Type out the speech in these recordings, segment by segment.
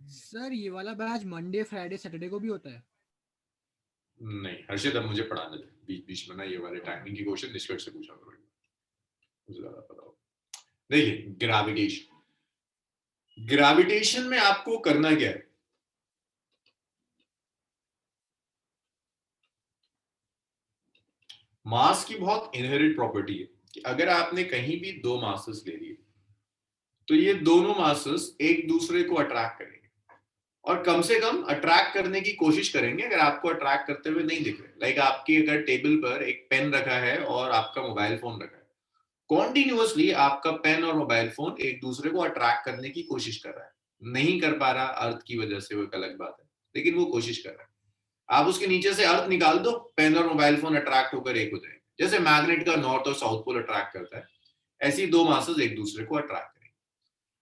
Sir ये वाला batch Monday Friday Saturday को भी होता है? नहीं हर्षित, अब मुझे पढ़ाने दे, बीच बीच में ना ये वाले टाइमिंग की क्वेश्चन निष्कर्ष से पूछा करो, मुझे ज्यादा पता हो। देखिए ग्रेविटेशन में आपको करना क्या है, मास की बहुत इनहेरेंट प्रॉपर्टी है कि अगर आपने कहीं भी दो मासेस ले लिए तो ये दोनों मासेस एक दूसरे को अट्रैक्ट करेंगे और कम से कम अट्रैक्ट करने की कोशिश करेंगे अगर आपको अट्रैक्ट करते हुए नहीं दिख रहे। लाइक आपकी अगर टेबल पर एक पेन रखा है और आपका मोबाइल फोन रखा है, कॉन्टिन्यूअसली आपका पेन और मोबाइल फोन एक दूसरे को अट्रैक्ट करने की कोशिश कर रहा है। नहीं कर पा रहा अर्थ की वजह से, वो एक अलग बात है, लेकिन वो कोशिश कर रहा है। आप उसके नीचे से अर्थ निकाल दो, पेन और मोबाइल फोन अट्रैक्ट होकर एक हो जाएंगे। जैसे मैग्नेट का नॉर्थ और साउथ पोल अट्रैक्ट करता है, ऐसी दो मासेस एक दूसरे को अट्रैक्ट करेंगे।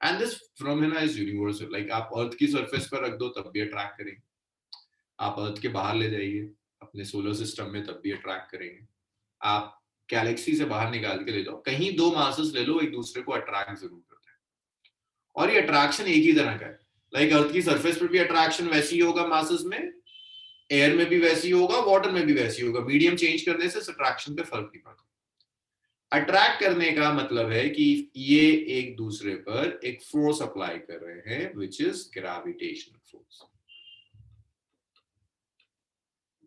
And this phenomena is universal. Like आप अर्थ की सरफेस पर रख दो तब भी अट्रैक्ट करेंगे, आप अर्थ के बाहर ले जाइए अपने सोलर सिस्टम में तब भी अट्रैक्ट करेंगे, आप गैलेक्सी से बाहर निकाल के ले जाओ, कहीं दो मासेस ले लो, एक दूसरे को अट्रैक्ट जरूर करते हैं। और ये अट्रैक्शन एक ही तरह का है। लाइक अर्थ की सरफेस पर भी अट्रैक्शन वैसी होगा मासेस में, एयर में भी वैसी होगा, वाटर में भी वैसी होगा। मीडियम चेंज करने से अट्रैक्शन पे फर्क नहीं पड़ता। अट्रैक्ट करने का मतलब है कि ये एक दूसरे पर एक फोर्स अप्लाई कर रहे हैं, which is gravitational force.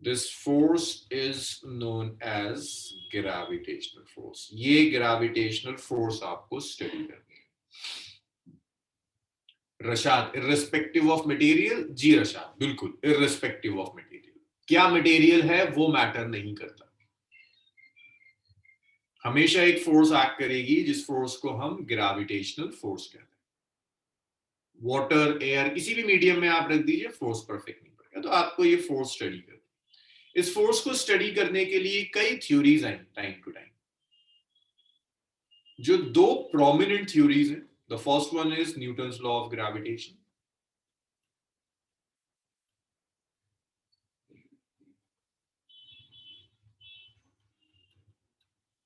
This force is known as gravitational force. ये gravitational force आपको स्टडी करनी है। Rashad, irrespective of material? जी रशाद, बिल्कुल irrespective of material। क्या मटेरियल है वो मैटर नहीं करता, हमेशा एक फोर्स एक्ट करेगी जिस फोर्स को हम ग्रेविटेशनल फोर्स कहते हैं। वाटर, एयर, किसी भी मीडियम में आप रख दीजिए, फोर्स परफेक्ट नहीं पड़ेगा। तो आपको ये फोर्स स्टडी करनी। इस फोर्स को स्टडी करने के लिए कई थ्योरीज आई टाइम टू टाइम। जो दो प्रोमिनेंट थ्योरीज हैं, the first one is Newton's law of gravitation.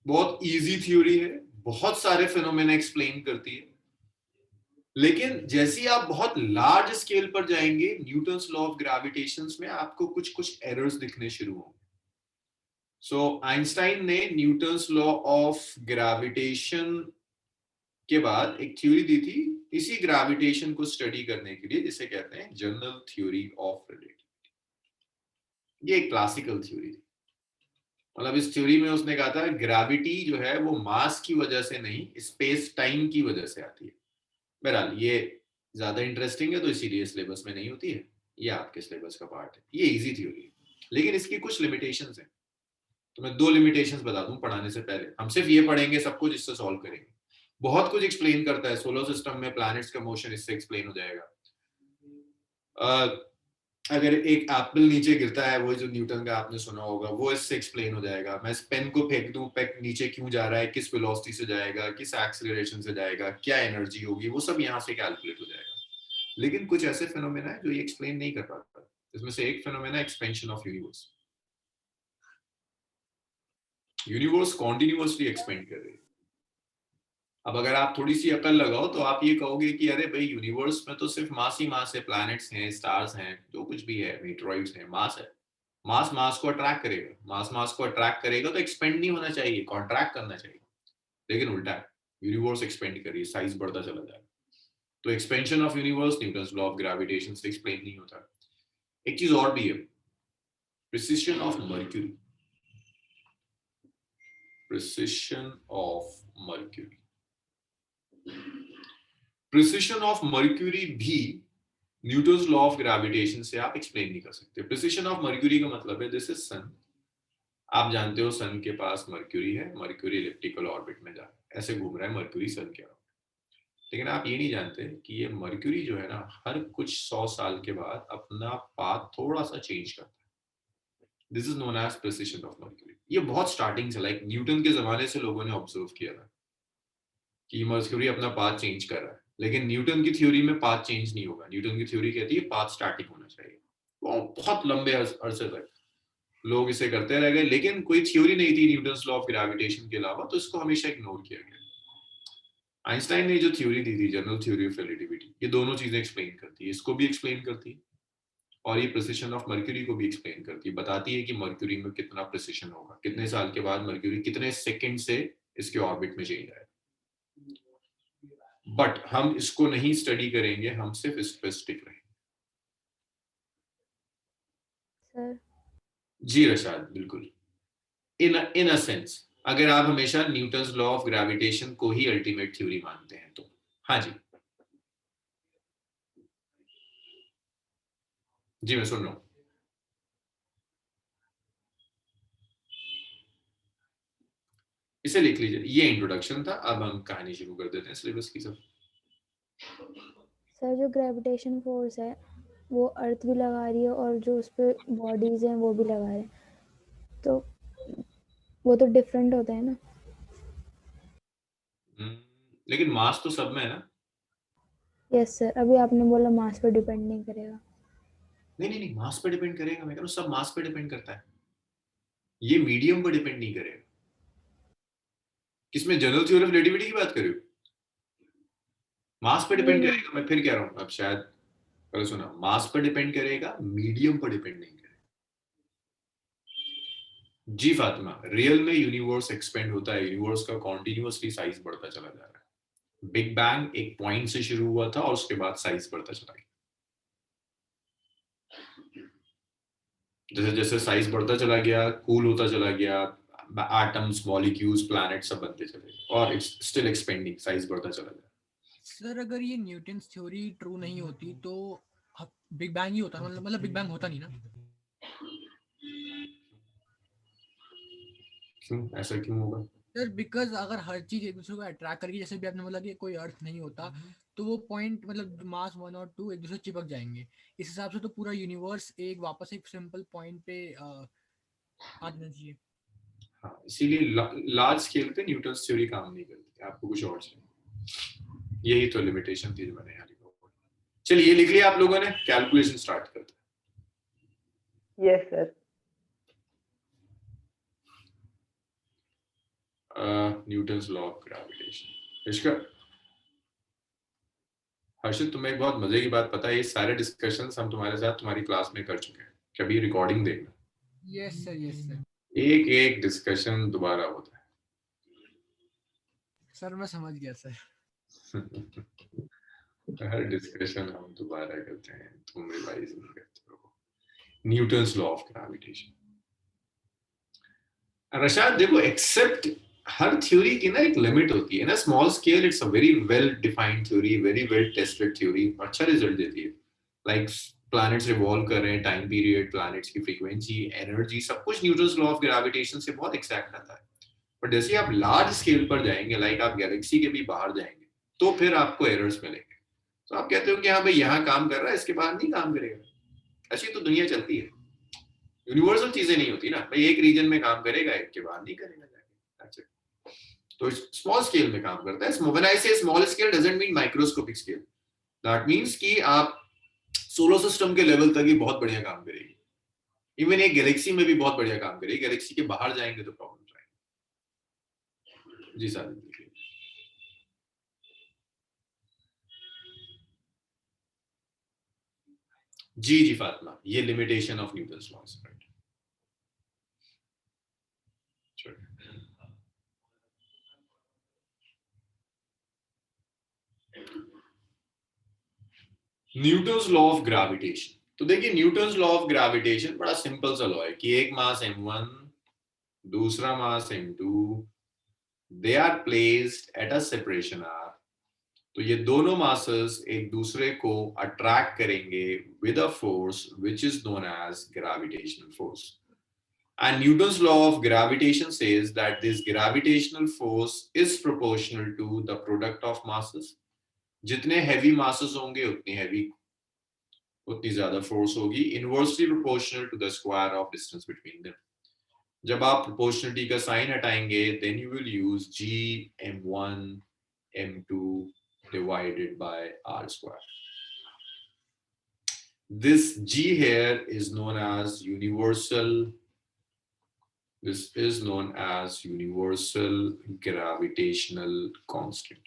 बहुत इजी थ्योरी है, बहुत सारे फिनोमेना एक्सप्लेन करती है, लेकिन जैसे ही आप बहुत लार्ज स्केल पर जाएंगे न्यूटन्स लॉ ऑफ ग्रेविटेशन में आपको कुछ कुछ एरर्स दिखने शुरू होंगे। सो आइंस्टाइन ने न्यूटन्स लॉ ऑफ ग्रेविटेशन के बाद एक थ्योरी दी थी इसी ग्रेविटेशन को स्टडी करने के लिए, जिसे कहते हैं जनरल थ्योरी ऑफ रिलेटिविटी। ये एक क्लासिकल थ्योरी थी। मतलब इस थ्योरी में उसने कहा था ग्रेविटी जो है वो मास की वजह से नहीं, स्पेस टाइम की वजह से आती है। बहरहाल ये ज्यादा इंटरेस्टिंग है तो इसीलिए सिलेबस में नहीं होती है, ये आपके सिलेबस का पार्ट है। ये इजी थ्योरी है, लेकिन इसकी कुछ लिमिटेशंस हैं। तो मैं दो लिमिटेशंस बता दूं पढ़ाने से पहले। हम सिर्फ ये पढ़ेंगे सब कुछ, इससे सॉल्व करेंगे। बहुत कुछ एक्सप्लेन करता है सोलर सिस्टम में, प्लैनेट्स का मोशन इससे एक्सप्लेन हो जाएगा। अगर एक एप्पल नीचे गिरता है, वो जो न्यूटन का आपने सुना होगा, वो इससे एक्सप्लेन हो जाएगा। मैं इस पेन को फेंक दूं, पेन नीचे क्यों जा रहा है, किस वेलोसिटी से जाएगा, किस एक्सीलरेशन से जाएगा, क्या एनर्जी होगी, वो सब यहाँ से कैलकुलेट हो जाएगा। लेकिन कुछ ऐसे फिनोमेना है जो ये एक्सप्लेन नहीं कर पाता। इसमें से एक phenomena expansion of universe. Universe continuously expand कर रही है। अब अगर आप थोड़ी सी अकल लगाओ तो आप ये कहोगे कि अरे भाई यूनिवर्स में तो सिर्फ मास ही मास है, प्लैनेट्स हैं, स्टार्स हैं, जो कुछ भी है, मीटरॉइड्स हैं, मास है। मास मास को अट्रैक्ट करेगा, मास मास को अट्रैक्ट करेगा तो एक्सपेंड नहीं होना चाहिए, कॉन्ट्रैक्ट करना चाहिए। लेकिन उल्टा है, यूनिवर्स एक्सपेंड करिए, साइज बढ़ता चला जाएगा। तो expansion of universe Newton's law of gravitation से एक्सप्लेन नहीं होता। एक चीज और भी है, precision of mercury. Precision of mercury, precision of mercury भी न्यूटन्स लॉ ऑफ ग्रेविटेशन से आप एक्सप्लेन नहीं कर सकते। प्रिसिशन ऑफ मर्क्यूरी का मतलब है दिस इज सन। आप जानते हो सन के पास मर्क्यूरी है, मर्क्यूरी इलिप्टिकल ऑर्बिट में जा रहा है, ऐसे घूम रहा है मर्क्यूरी सन के ऑर्बिट। लेकिन आप ये नहीं जानते कि ये मर्क्यूरी जो है ना, हर कुछ 100 साल के बाद अपना पाथ थोड़ा सा चेंज करता है। This is known as precession of Mercury. ये बहुत स्टार्टिंग से, लाइक न्यूटन के जमाने से लोगों ने ऑब्जर्व किया था कि मर्क्यूरी अपना पाथ चेंज कर रहा है। लेकिन न्यूटन की थ्योरी में पाथ चेंज नहीं होगा। न्यूटन की थ्योरी कहती है पाथ स्टैटिक होना चाहिए। बहुत लंबे अरसे तक लोग इसे करते रह गए, लेकिन कोई थ्योरी नहीं थी न्यूटन्स लॉ ऑफ ग्रेविटेशन के अलावा, तो इसको हमेशा इग्नोर किया गया। आइंस्टाइन ने जो थ्योरी दी थी, जनरल थ्योरी ऑफ रिलेटिविटी, ये दोनों चीजें एक्सप्लेन करती है, इसको भी एक्सप्लेन करती है और ये प्रिसिशन ऑफ मर्क्यूरी को भी एक्सप्लेन करती है, बताती है कि मर्क्यूरी में कितना प्रिसिशन होगा, कितने साल के बाद मर्क्यूरी कितने सेकंड से इसके ऑर्बिट में चेंज आएगा। बट हम इसको नहीं स्टडी करेंगे, हम सिर्फ इस पे स्टिक रहेंगे। सर जी रशाद, बिल्कुल। इन अ सेंस, अगर आप हमेशा न्यूटन्स लॉ ऑफ ग्रेविटेशन को ही अल्टीमेट थ्योरी मानते हैं तो। हाँ जी जी, मैं सुन रहा हूं। इसे लिख लीजिए, ये इंट्रोडक्शन था, अब हम कहानी शुरू कर देते हैं सिलेबस की। सब सर जो ग्रेविटेशन फोर्स है वो अर्थ भी लगा रही है और जो उस पे बॉडीज हैं वो भी लगा रहे हैं, तो वो तो डिफरेंट होता है ना। लेकिन मास तो सब में है ना। यस सर, अभी आपने बोला मास पे डिपेंड नहीं करेगा। नहीं नहीं नहीं, मास पे डिपेंड करेगा, मैं कह रहा हूँ सब मास पे डिपेंड करता है, ये मीडियम पर डिपेंड नहीं करेगा। किसमें, जनरल थ्योरी ऑफ रिलेटिविटी की बात कर रहे हो? मास पे डिपेंड करेगा, मैं फिर कह रहा हूँ, अब शायद पहले सुना, मास पर डिपेंड करेगा, मीडियम पर डिपेंड नहीं करेगा। जी फातिमा, रियल में यूनिवर्स एक्सपेंड होता है, यूनिवर्स का कॉन्टिन्यूअसली साइज बढ़ता चला जा रहा है। बिग बैंग एक पॉइंट से शुरू हुआ था और उसके बाद साइज बढ़ता चला गया। जैसे जैसे साइज बढ़ता चला गया, कूल होता चला गया, एटम्स, मॉलिक्यूल्स, प्लैनेट सब बनते चले गए और इट्स स्टिल एक्सपेंडिंग, साइज बढ़ता चला गया। सर अगर ये न्यूटन्स थ्योरी ट्रू नहीं होती तो बिग बैंग ही होता, मतलब बिग बैंग होता नहीं ना। क्यों, ऐसा क्यों होगा? सर बिकॉज अगर हर चीज एक दूसरे को अट्रैक्ट करके, जैसे भी आपने बोला कि कोई अर्थ नहीं होता, तो वो पॉइंट मतलब मास 1 और 2 एक दूसरे से चिपक जाएंगे। इस हिसाब से तो पूरा यूनिवर्स एक वापस एक सिंपल पॉइंट पे आ जाना चाहिए। हाँ, इसीलिए लार्ज स्केल पे न्यूटन्स थ्योरी काम नहीं करती, आपको कुछ और चाहिए, यही तो लिमिटेशन थी जो मैंने यहाँ लिखा हुआ। चलिए ये लिख लिया आप लोगों ने, कैलकुलेशन स्टार्ट करते हैं। Yes sir. Newton's law of gravitation. इसका हर्षित, तुम्हें एक बहुत मजे की बात पता है, ये सारे डिस्कशंस हम तुम्हारे साथ तुम्हारी क्लास में कर चुके हैं, कभी रिकॉर्डिंग देखना। Yes sir, yes sir. एक एक डिस्कशन दोबारा होता है। सर मैं समझ गया सर। हर डिस्कशन हम दोबारा करते हैं, तुम रिवाइज नहीं करते हो। Newton's law of gravitation. Rashad देखो, एक्सेप्ट हर थ्योरी की ना एक लिमिट होती है ना, small scale it's a very well defined theory, very well tested theory, अच्छा रिजल्ट देती है। लाइक प्लैनेट्स रिवॉल्व कर रहे हैं, टाइम पीरियड, प्लैनेट्स की फ्रीक्वेंसी, एनर्जी, सब कुछ न्यूटन्स लॉ ऑफ ग्रेविटेशन से बहुत एक्सैक्ट आता है। पर जैसे आप लार्ज स्केल पर जाएंगे, लाइक आप गैलेक्सी के भी बाहर जाएंगे, तो फिर आपको एरर्स मिलेंगे। तो आप कहते हो कि हाँ भाई यहाँ काम कर रहा है, इसके बाद नहीं काम करेगा। ऐसी तो दुनिया चलती है, यूनिवर्सल चीजें नहीं होती ना भाई, एक रीजन में काम करेगा, एक के बाद नहीं करेगा जाके। तो स्मॉल स्केल में काम करता है। व्हेन आई से small scale doesn't mean microscopic scale, that means कि आप सोलर सिस्टम के लेवल तक ही बहुत बढ़िया काम करेगी, इवन एक गैलेक्सी में भी बहुत बढ़िया काम करेगी, गैलेक्सी के बाहर जाएंगे तो प्रॉब्लम आएंगे। जी सर। जी जी फातिमा, ये लिमिटेशन ऑफ न्यूटन्स लॉ है। न्यूटन्स लॉ ऑफ ग्रेविटेशन, तो देखिए न्यूटन्स लॉ ऑफ ग्रेविटेशन बड़ा सिंपल सा लॉ है कि एक मास m1, दूसरा mass m2, they are placed at a separation r, तो ये दोनों मासेस एक दूसरे को अट्रैक्ट करेंगे with a force which is known as gravitational force. And Newton's law of gravitation says that this gravitational force is proportional to the product of masses. जितने heavy masses होंगे उतनी ज्यादा force होगी, inversely proportional to the square of distance between them. जब आप proportionality का sign हटाएंगे, then you will use g m1 m2 divided by r square. This g here is known as universal. This is known as universal gravitational constant.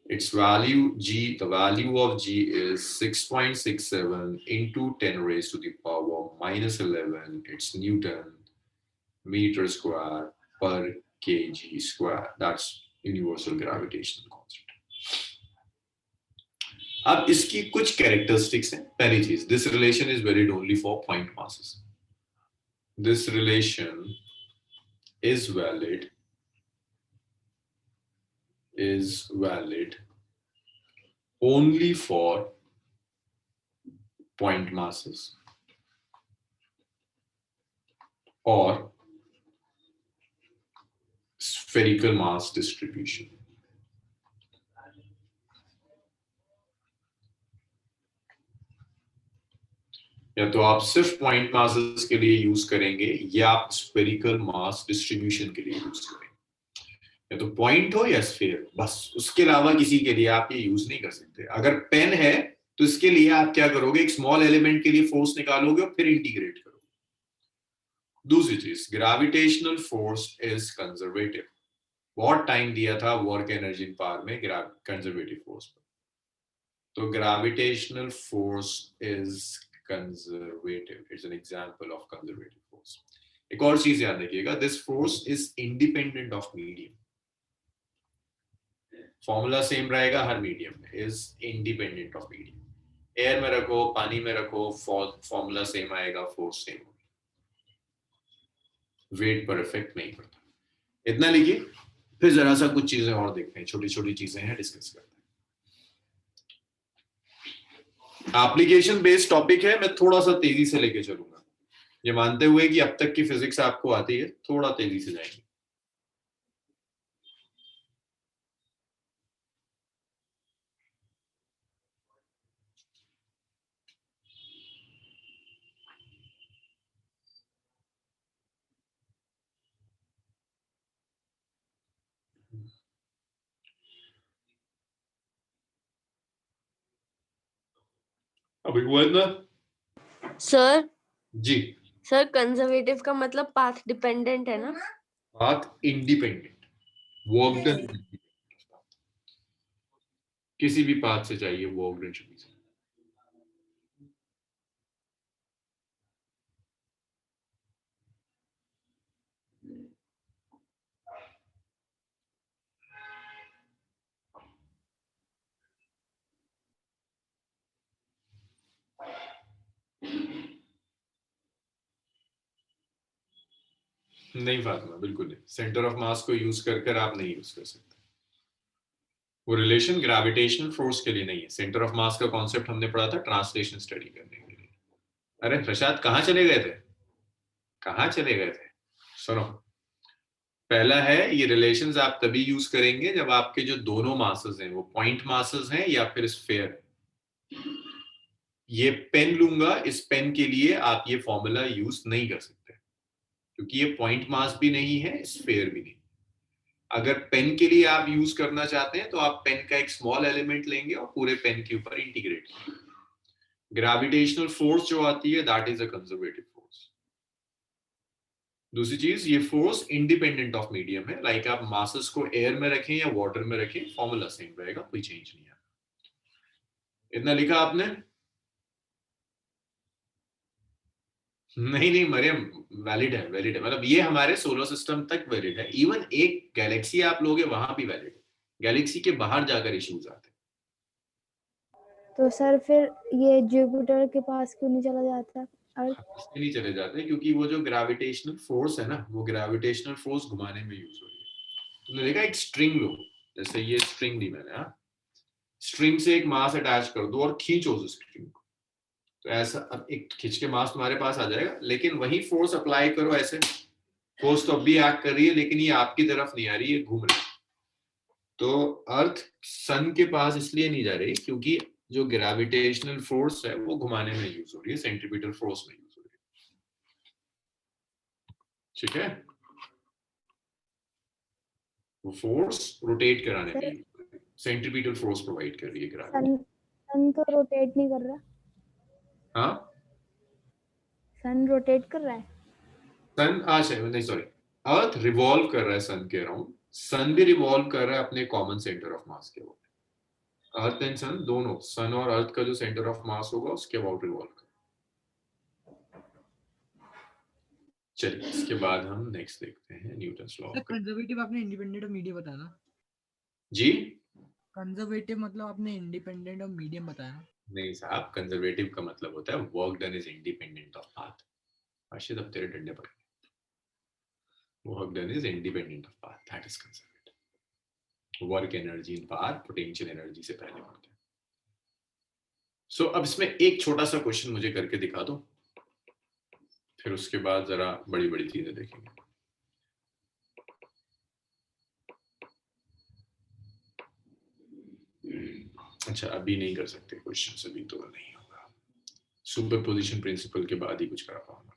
its value G, the value of G is 6.67 into 10 raised to the power minus 11. It's Newton meter square per kg square. That's universal gravitational constant. अब इसकी कुछ characteristics हैं. पहली चीज, this relation is valid only for point masses. This relation is valid only for point masses or spherical mass distribution. या तो आप सिर्फ पॉइंट मासेस के लिए यूज करेंगे या आप स्फेरिकल मास डिस्ट्रीब्यूशन के लिए यूज करेंगे. या तो पॉइंट हो या स्फीयर, बस उसके अलावा किसी के लिए आप ये यूज नहीं कर सकते. अगर पेन है तो इसके लिए आप क्या करोगे, एक स्मॉल एलिमेंट के लिए फोर्स निकालोगे और फिर इंटीग्रेट करोगे. दूसरी चीज, ग्रेविटेशनल फोर्स इज कंजर्वेटिव. बहुत टाइम दिया था वर्क एनर्जी इन पावर में कंजर्वेटिव फोर्स पर. तो gravitational force is conservative. It's an example of conservative force. एक और चीज याद रखिएगा, this force is independent of medium. Formula same रहेगा हर मीडियम में, is independent of medium. Air में रखो, पानी में रखो, फॉर्मूला सेम आएगा, फोर्स सेम होगी, वेट पर इफेक्ट नहीं पड़ता. इतना लिखिए. फिर जरा सा कुछ चीजें और देखते हैं, छोटी छोटी चीजें हैं, डिस्कस करते हैं. एप्लीकेशन बेस्ड टॉपिक है, मैं थोड़ा सा तेजी से लेके चलूंगा, ये मानते हुए कि अब तक की फिजिक्स आपको आती है, थोड़ा तेजी से जाएंगे. अभी हुआ ना सर. जी. सर कंजर्वेटिव का मतलब पाथ डिपेंडेंट है ना? पाथ इंडिपेंडेंट, वर्क डन किसी भी पाथ से चाहिए, वर्क डन शुड बी. नहीं फातिमा, बिल्कुल नहीं. सेंटर ऑफ मास को यूज कर आप नहीं यूज कर सकते. वो रिलेशन ग्रेविटेशनल फोर्स के लिए नहीं है. सेंटर ऑफ मास का कॉन्सेप्ट हमने पढ़ा था ट्रांसलेशन स्टडी करने के लिए. अरे प्रसाद कहाँ चले गए थे, कहाँ चले गए थे? सुनो, पहला है ये रिलेशंस आप तभी यूज करेंगे जब आपके जो दोनों मासेस हैं वो पॉइंट मासेस हैं या फिर स्फीयर है. ये पेन लूंगा, इस पेन के लिए आप ये फॉर्मूला यूज नहीं कर सकते क्योंकि ये पॉइंट मास भी नहीं है, स्फीयर भी नहीं. अगर पेन के लिए आप यूज करना चाहते हैं तो आप पेन का एक स्मॉल एलिमेंट लेंगे और पूरे पेन के ऊपर इंटीग्रेट करेंगे. ग्रेविटेशनल फोर्स जो आती है that is a conservative force. दूसरी चीज, ये फोर्स इंडिपेंडेंट ऑफ मीडियम है. लाइक आप मासेस को एयर में रखें या वाटर में रखें, फॉर्मूला सेम रहेगा, कोई चेंज नहीं है. इतना लिखा आपने? नहीं मरियम, वैलिड है, वैलिड है. मतलब ये हमारे सोलर सिस्टम तक वैलिड है. इवन एक गैलेक्सी आप लोगे वहां भी वैलिड है. गैलेक्सी के बाहर जाकर इश्यूज आते हैं. तो सर फिर ये जुपिटर के पास क्यों नहीं चला जाता अर्थ? इसलिए नहीं चले जाते क्योंकि वो जो ग्रेविटेशनल फोर्स है ना, वो ग्रेविटेशनल फोर्स घुमाने में यूज हो रही है. तुमने देखा एक स्ट्रिंग लो, जैसे ये स्ट्रिंग दी मैंने, स्ट्रिंग से एक मास अटैच कर दो और खींचो उस स्ट्रिंग को, तो ऐसा अब एक खींच के मास तुम्हारे पास आ जाएगा. लेकिन वही फोर्स अप्लाई करो ऐसे, फोर्स तो अब भी एक्ट कर रही है लेकिन ये आपकी तरफ नहीं आ रही है, घूम रही है. तो अर्थ सन के पास इसलिए नहीं जा रही क्योंकि जो ग्रेविटेशनल फोर्स है वो घुमाने में यूज हो रही है, सेंट्रीपिटल फोर्स में यूज हो रही है. ठीक है, वो फोर्स रोटेट कराने में सेंट्रीपिटल फोर्स प्रोवाइड कर रही है ग्रेविटी. सन तो रोटेट नहीं कर रहा. हाँ, सन रोटेट कर रहा है. सन नहीं सॉरी, अर्थ रिवॉल्व कर रहा है सन के अराउंड. सन भी रिवॉल्व कर रहा है अपने कॉमन सेंटर ऑफ मास के ऊपर. अर्थ एंड सन दोनों, सन और अर्थ का जो सेंटर ऑफ मास होगा उसके अबाउट रिवॉल्व कर। चलिए इसके बाद हम नेक्स्ट देखते हैं न्यूटन्स लॉ। कंजर्वेटिव आपने इंडिपेंडेंट और मीडियम बताया ना जी कंजर्वेटिव मतलब आपने इंडिपेंडेंट और मीडियम बताया। नहीं साहब, कंजर्वेटिव का मतलब होता है work done is independent of path. Arshit अब तेरे डंडे पड़े। Work done is independent of path, that is conservative. Work energy in path potential energy से पहले होता है। सो अब इसमें एक छोटा सा क्वेश्चन मुझे करके दिखा दो, फिर उसके बाद जरा बड़ी बड़ी चीजें देखेंगे। अच्छा अभी नहीं कर सकते क्वेश्चन, अभी तो नहीं होगा, सुपरपोजिशन प्रिंसिपल के बाद ही कुछ करा पाऊंगा।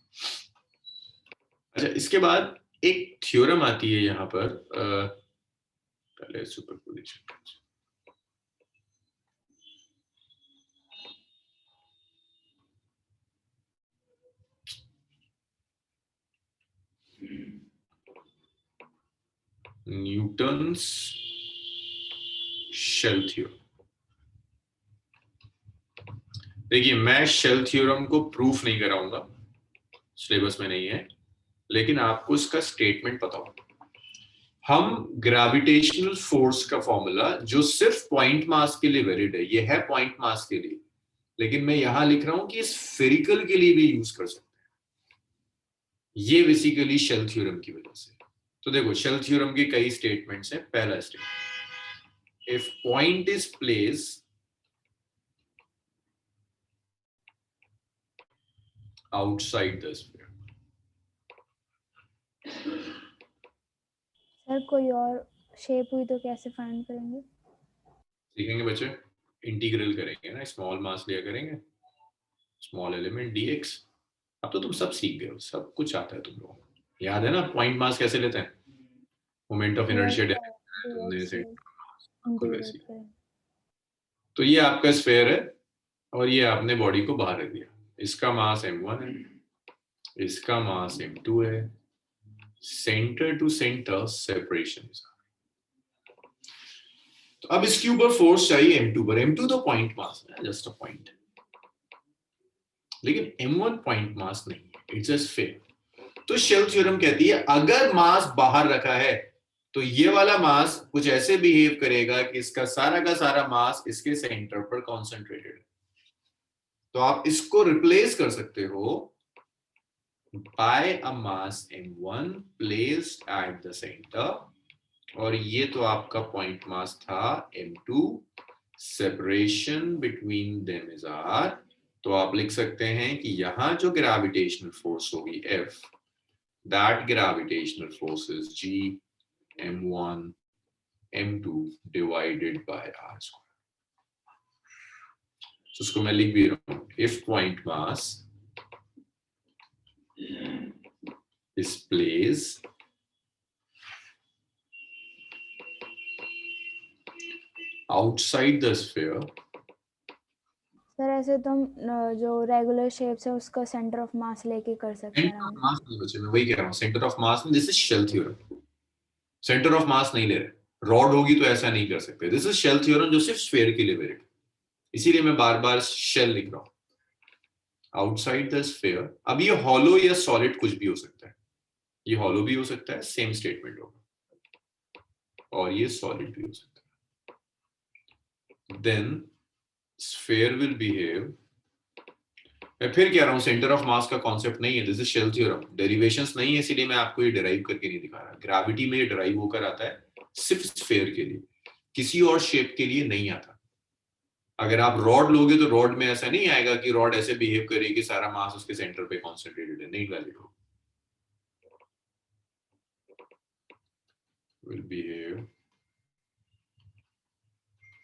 अच्छा इसके बाद एक थ्योरम आती है यहाँ पर, पहले superposition principle. Newton's shell theorem. देखिए मैं शेल थ्योरम को प्रूफ नहीं कराऊंगा, सिलेबस में नहीं है, लेकिन आपको इसका स्टेटमेंट पता होगा। हम ग्रेविटेशनल फोर्स का फॉर्मूला जो सिर्फ पॉइंट मास के लिए वैलिड है, ये है पॉइंट मास के लिए, लेकिन मैं यहां लिख रहा हूं कि स्फेरिकल के लिए भी यूज कर सकते हैं। ये बेसिकली शेल थ्योरम की वजह से। तो देखो शेल थ्योरम के कई स्टेटमेंट्स हैं। पहला statement, if point is placed outside the sphere. Sir कोई और शेप हुई तो कैसे फाइंड करेंगे? सीखेंगे बच्चे, इंटीग्रल करेंगे ना, स्मॉल मास लिया करेंगे, स्मॉल एलिमेंट dx। अब तो तुम सब सीख गए हो, सब कुछ आता है तुम लोगों को। याद है ना पॉइंट मास कैसे लेते हैं, मोमेंट ऑफ इनर्शिया तुमने से आपको वैसे। तो ये आपका स्फीयर है और ये आपने बॉडी को बाहर रख दिया। इसका मास m1 है, इसका मास m2 है, सेंटर टू सेंटर सेपरेशन। तो अब इसके ऊपर फोर्स चाहिए m2 पर। m2 तो पॉइंट मास है, जस्ट अ पॉइंट, लेकिन m1 पॉइंट मास नहीं है, इट्स अ स्फीयर। तो शेल थ्योरम कहती है अगर मास बाहर रखा है तो ये वाला मास कुछ ऐसे बिहेव करेगा कि इसका सारा का सारा मास इसके सेंटर पर कॉन्सेंट्रेटेड है। तो आप इसको रिप्लेस कर सकते हो by a mass m1 placed at the centre, और ये तो आपका पॉइंट मास था m2, separation between them is r। तो आप लिख सकते हैं कि यहां जो ग्रेविटेशनल फोर्स होगी F, that gravitational force is G m1 m2 divided by r square. तो उसको मैं लिख भी रहा हूं, if point mass is placed outside the sphere। Sir ऐसे तो हम जो रेगुलर शेप्स है उसका सेंटर ऑफ मास लेके कर सकते हैं। सेंटर ऑफ मास नहीं बचे, मैं वही कह रहा हूँ, सेंटर ऑफ मास में this is shell theorem. Centre of mass नहीं ले रहे, रॉड होगी तो ऐसा नहीं कर सकते। दिस इज शेल थ्योरम जो सिर्फ स्फीयर के लिए वैलिड, इसीलिए मैं बार बार शेल लिख रहा हूँ, आउटसाइड द स्फीयर। अब ये हॉलो या सॉलिड कुछ भी हो सकता है, ये हॉलो भी हो सकता है, सेम स्टेटमेंट होगा, और ये सॉलिड भी हो सकता है। देन स्फीयर विल बिहेव, मैं फिर कह रहा हूं सेंटर ऑफ मास का कॉन्सेप्ट नहीं है, this is shell theorem, derivations नहीं है, इसीलिए मैं आपको ये डिराइव करके नहीं दिखा रहा। ग्रेविटी में ये डिराइव होकर आता है सिर्फ स्फीयर के लिए, किसी और शेप के लिए नहीं आता। अगर आप रॉड लोगे तो रॉड में ऐसा नहीं आएगा कि रॉड ऐसे बिहेव करे कि सारा मास उसके सेंटर पे कॉन्सेंट्रेटेड है, नहीं वैलिड होगा। will behave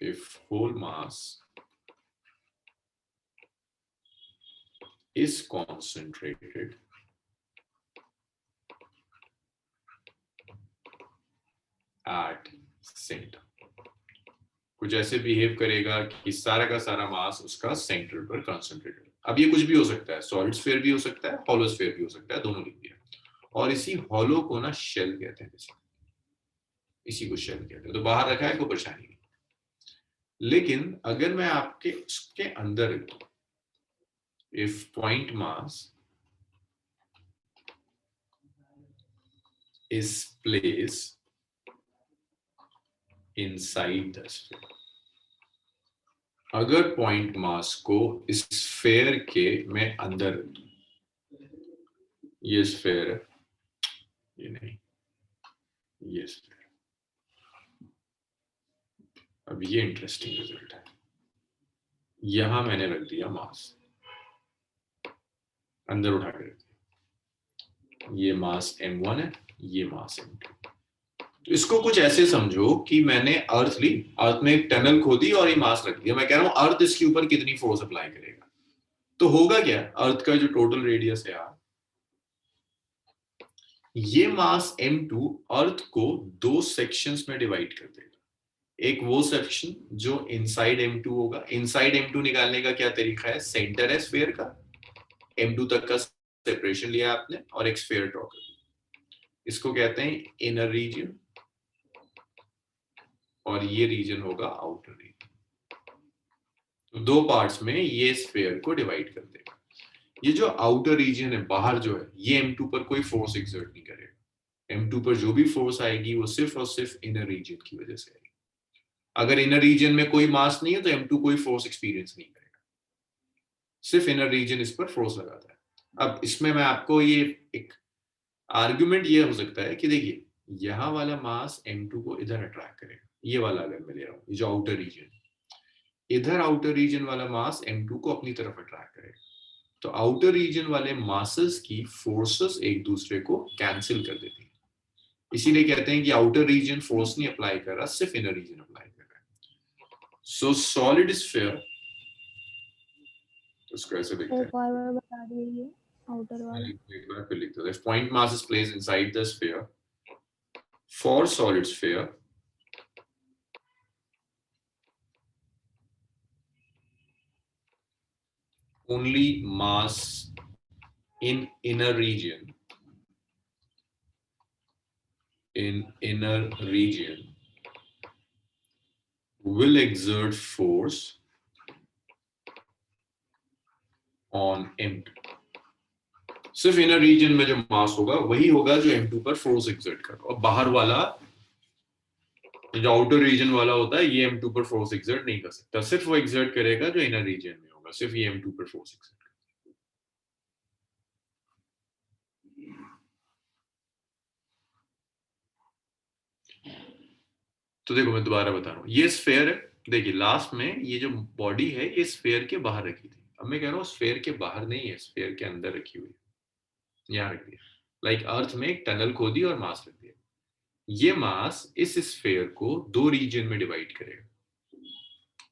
if whole mass is concentrated at center। कुछ ऐसे बिहेव करेगा कि सारा का सारा मास उसका सेंटर पर कॉन्सेंट्रेटेड। अब ये कुछ भी हो सकता है, सॉलिड स्फीयर भी हो सकता है, हॉलो स्फीयर भी हो सकता है, दोनों लिख दिया। और इसी हॉलो को ना शेल कहते हैं, इसी को शेल कहते हैं। तो बाहर रखा है कोई परेशानी नहीं, लेकिन अगर मैं आपके उसके अंदर, if point mass is placed inside the sphere, अगर पॉइंट मास को इस स्फेयर के मैं अंदर रख दूं, ये स्फेयर है, ये नहीं, ये स्फेयर, अब ये इंटरेस्टिंग रिजल्ट है, यहां मैंने रख दिया मास, अंदर उठा के रख दिया, ये मास m1 है, ये मास m2। तो इसको कुछ ऐसे समझो कि मैंने अर्थ ली, अर्थ में एक टनल खोदी और ये मास रख दिया। मैं कह रहा हूं अर्थ इसके ऊपर कितनी फोर्स अप्लाई करेगा, तो होगा क्या, अर्थ का जो टोटल रेडियस है यार, ये मास m2 अर्थ को दो सेक्शंस में डिवाइड कर देगा। एक वो सेक्शन जो इनसाइड m2 होगा, इनसाइड m2 निकालने का क्या तरीका है, सेंटर है स्फीयर का, m2 तक का सेपरेशन लिया आपने और एक स्फीयर ड्रॉ कर दिया, इसको कहते हैं इनर रीजन, और ये रीजन होगा आउटर रीजन। दो पार्ट्स में ये स्फीयर को डिवाइड कर देगा। ये जो आउटर रीजन है, बाहर जो है, ये m2 पर कोई फोर्स एक्सर्ट नहीं करेगा। m2 पर जो भी फोर्स आएगी वो सिर्फ और सिर्फ इनर रीजन की वजह से आएगी। अगर इनर रीजन में कोई मास नहीं है तो m2 कोई फोर्स एक्सपीरियंस नहीं करेगा, सिर्फ इनर रीजन इस पर फोर्स लगाता है। अब इसमें मैं आपको ये एक आर्गुमेंट ये हो सकता है कि देखिए, यहां वाला मास m2 को इधर अट्रैक्ट करेगा, ये वाला अगर मैं ले रहा हूं, ये जो आउटर रीजन, इधर आउटर रीजन वाला मास m2 को अपनी तरफ अट्रैक्ट करेगा, तो आउटर रीजन वाले मासेस की फोर्सेस एक दूसरे को कैंसिल कर देती है। इसीलिए कहते हैं कि आउटर रीजन फोर्स नहीं अप्लाई कर रहा, सिर्फ इनर रीजन अप्लाई कर रहा है। सो सॉलिड स्फीयर, उसको ऐसे लिखते हैं, एक और बार बता दीजिए आउटर वाला। एक बार फिर लिखते हैं, if point mass is placed inside the sphere, for solid sphere, only mass in inner region will exert force on m2। सिर्फ इनर रीजन में जो मास होगा वही होगा जो m2 पर फोर्स एक्सर्ट कर, और बाहर वाला जो आउटर रीजन वाला होता है ये m2 पर फोर्स एक्सर्ट नहीं कर सकता, सिर्फ वो एक्सर्ट करेगा जो इनर रीजन में होगा, सिर्फ ये m2 पर फोर्स एक्सर्ट। तो देखो मैं दोबारा बता रहा हूँ, ये स्फीयर है, देखिए लास्ट में ये जो बॉडी है ये स्फीयर के बाहर रखी थी, अब मैं कह रहा हूँ स्फीयर के बाहर नहीं है, स्फीयर के अंदर रखी हुई है, यहाँ रख दिया, लाइक अर्थ में एक टनल खोदी और मास रख दिया। ये मास इस स्फीयर को दो रीजन में डिवाइड करेगा,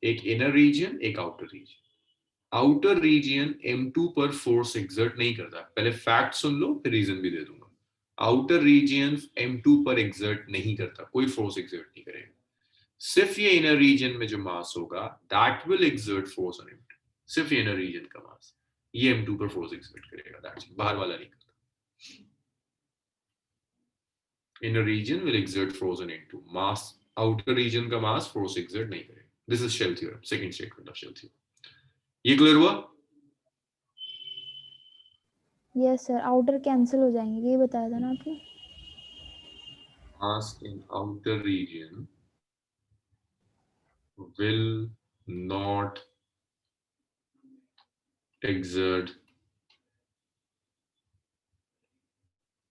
एक इनर रीजन, एक outer region. Outer region m2 पर फोर्स एक्सर्ट नहीं करता, पहले फैक्ट सुन लो फिर रीजन भी दे दूंगा। आउटर रीजन m2 पर एक्सर्ट नहीं करता, कोई फोर्स एक्सर्ट नहीं करेगा, सिर्फ ये इनर रीजन में जो मास होगा that will exert force on m2, सिर्फ इनर रीजन का मास ये m2 पर फोर्स एक्सर्ट करेगा, दैट्स इट, बाहर वाला नहीं करता। Inner region will exert force on m2, mass outer region का मास फोर्स एक्सर्ट नहीं करेगा। This is shell theorem, second statement of shell theorem. ये क्लियर हुआ? यस सर, आउटर कैंसिल हो जाएंगे, ये बताया था ना आपने। Mass in outer region will not exert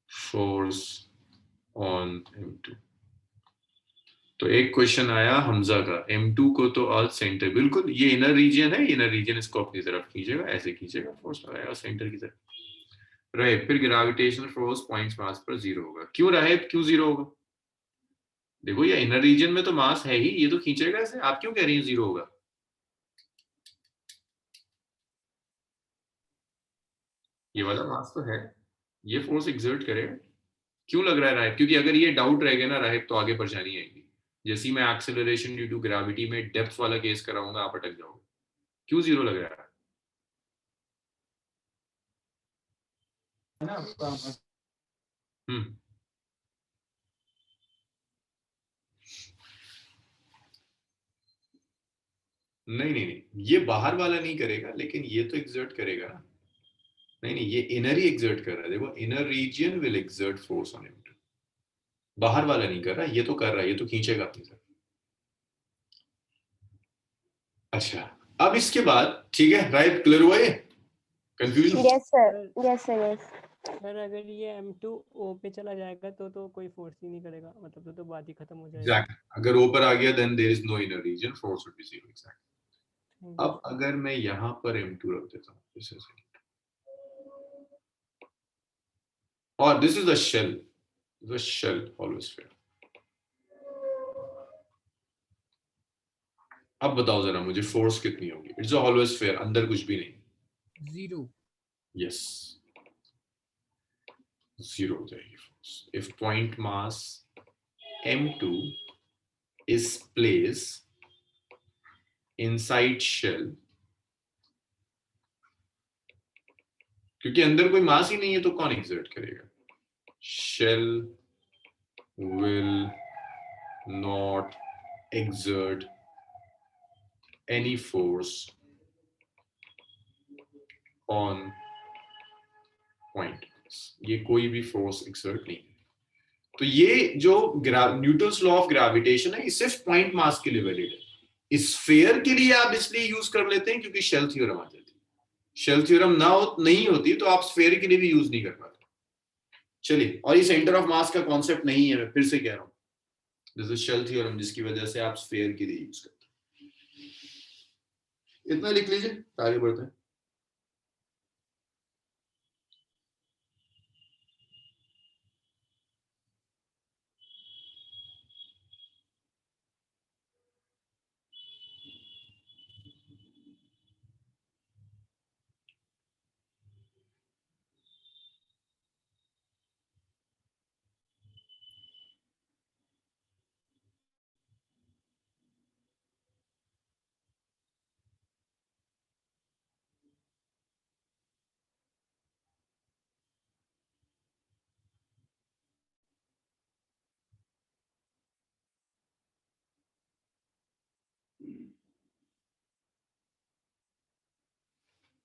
force on m2। तो एक क्वेश्चन आया हमजा का, m2 को तो अर्थ सेंटर, बिल्कुल ये इनर रीजन है, इनर रीजन इसको अपनी तरफ खींचेगा, ऐसे खींचेगा, फोर्स लगाएगा सेंटर की तरफ रहे, फिर ग्रेविटेशनल फोर्स पॉइंट्स मास पर जीरो होगा। क्यों रहे, क्यों जीरो होगा? देखो ये इनर रीजन में तो मास है ही, ये तो खींचेगा ऐसे, आप क्यों कह रही हैं जीरो होगा? ये वाला मास तो है, ये फोर्स एक्सर्ट करेगा, क्यों लग रहा है राहिब? क्योंकि अगर ये डाउट रहेगा ना राहिब तो आगे परेशानी आएगी। जैसे ही मैं एक्सेलरेशन ड्यू टू ग्रेविटी में डेप्थ वाला केस कराऊंगा आप अटक जाओगे। क्यों जीरो लग रहा है? नहीं, ये बाहर वाला नहीं करेगा, लेकिन ये तो एक्सर्ट करेगा ना। नहीं, ये इनर ही एक्सर्ट कर रहा है। देखो, inner region will exert force on emitter, बाहर वाला नहीं कर रहा, ये तो कर रहा है, ये तो खींचेगा अपनी तरफ। अच्छा, अब इसके बाद ठीक है, राइट, क्लियर हुआ ये confusion? Yes sir, yes sir, yes. Sir अगर ये M2 O पे चला जाएगा तो कोई फोर्स ही नहीं करेगा, मतलब तो बात ही खत्म हो जाएगी। एग्जैक्ट, अगर ऊपर आ गया then there is no inner region, force would be zero. Exact. अब अगर मैं यहां पर M2 रख देता हूं, दिस इज और this is the shell, the shell hollow sphere। अब बताओ जरा मुझे, फोर्स कितनी होगी? इट्स अ hollow sphere, अंदर कुछ भी नहीं। 0। यस, 0 हो जाएगी force if point mass M2 is placed inside shell, क्योंकि अंदर कोई मास ही नहीं है तो कौन एक्सर्ट करेगा? Shell will not exert any force on point, ये कोई भी फोर्स एक्सर्ट नहीं। तो ये जो न्यूटन्स लॉ ऑफ ग्रेविटेशन है, ये सिर्फ पॉइंट मास के लिए वैलिड है। स्फीयर के लिए आप इसलिए यूज कर लेते हैं क्योंकि शेल थ्योरम आ जाती है। शेल थ्योरम नहीं होती तो आप स्फीयर के लिए भी यूज नहीं कर पाते। चलिए, और ये सेंटर ऑफ मास का कॉन्सेप्ट नहीं है, मैं फिर से कह रहा हूँ, दिस इज शेल थ्योरम, जिसकी वजह से आप स्फीयर के लिए यूज करते हैं। इतना लिख लीजिए, आगे बढ़ते हैं।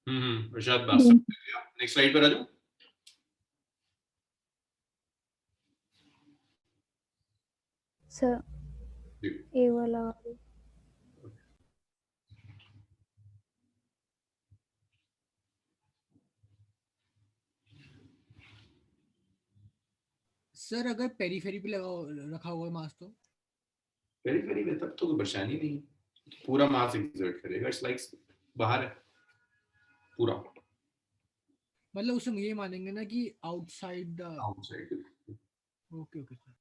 इरशाद बात, नेक्स्ट स्लाइड पर आ जाओ। सर ए वाला सर अगर पेरीफेरी पे रखा हुआ मास तो पेरीफेरी में तब तो कोई परेशानी नहीं, पूरा मास एक्सर्ट करेगा। इट्स लाइक बाहर है पूरा, मतलब उसमें ये मानेंगे ना कि outside the. Outside. Okay okay sir.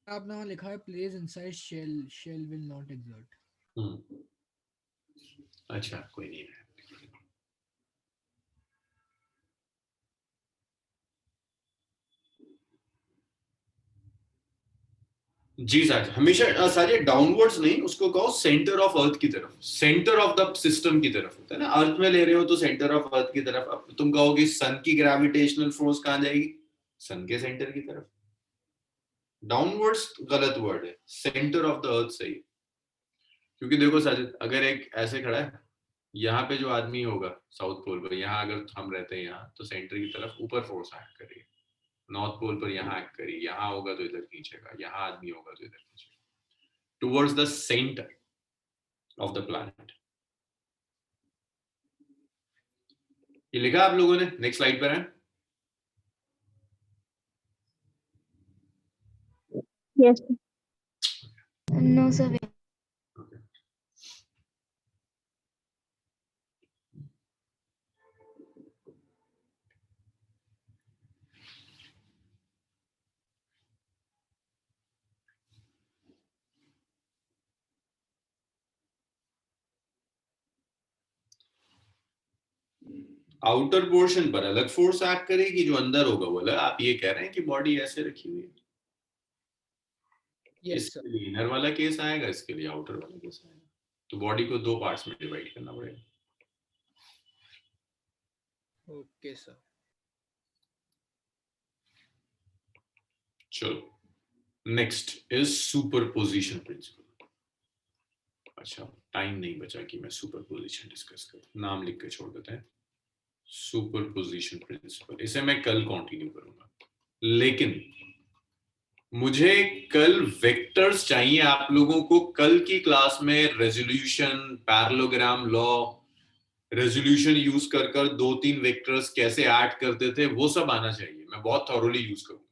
आपने वहाँ लिखा है place inside shell, shell will not exert. अच्छा, कोई नहीं है। जी सर, हमेशा सारे डाउनवर्ड्स नहीं, उसको कहो सेंटर ऑफ अर्थ की तरफ, सेंटर ऑफ द सिस्टम की तरफ होता है ना। अर्थ में ले रहे हो तो सेंटर ऑफ अर्थ की तरफ। अब तुम कहोगे सन की ग्रेविटेशनल फोर्स कहां जाएगी? सन के सेंटर की तरफ। डाउनवर्ड्स गलत वर्ड है, सेंटर ऑफ द अर्थ सही। क्योंकि देखो साजिद, अगर एक ऐसे खड़ा है, यहाँ पे जो आदमी होगा साउथ पोल पर, यहाँ अगर हम रहते हैं यहाँ, तो सेंटर की तरफ ऊपर फोर्स एक्ट करेगी। नॉर्थ पोल पर यहाँ एक्ट करी, यहाँ होगा तो इधर खींचेगा, यहाँ आदमी होगा तो इधर खींचेगा, towards the centre of the planet. ये लिखा आप लोगों ने? नेक्स्ट स्लाइड पर है। Yes no sir. Outer portion पर अलग फोर्स एक्ट करेगी, जो अंदर होगा वो अलग। आप ये कह रहे हैं कि बॉडी ऐसे रखी हुई है, यस इसके सर। लिए इनर वाला केस आएगा, इसके लिए आउटर वाला केस आएगा। तो बॉडी को दो पार्ट्स में डिवाइड करना पड़ेगा। Okay sir. चलो नेक्स्ट इज सुपरपोजिशन प्रिंसिपल। अच्छा टाइम नहीं बचा कि मैं सुपरपोजिशन डिस्कस करूं, नाम लिख के छोड़ देते हैं। सुपरपोजिशन प्रिंसिपल, इसे मैं कल कंटिन्यू करूंगा, लेकिन मुझे कल वेक्टर्स चाहिए आप लोगों को। कल की क्लास में resolution, parallelogram law, resolution use कर 2-3 वेक्टर्स कैसे ऐड करते थे वो सब आना चाहिए। मैं बहुत थॉरोली यूज करूंगा।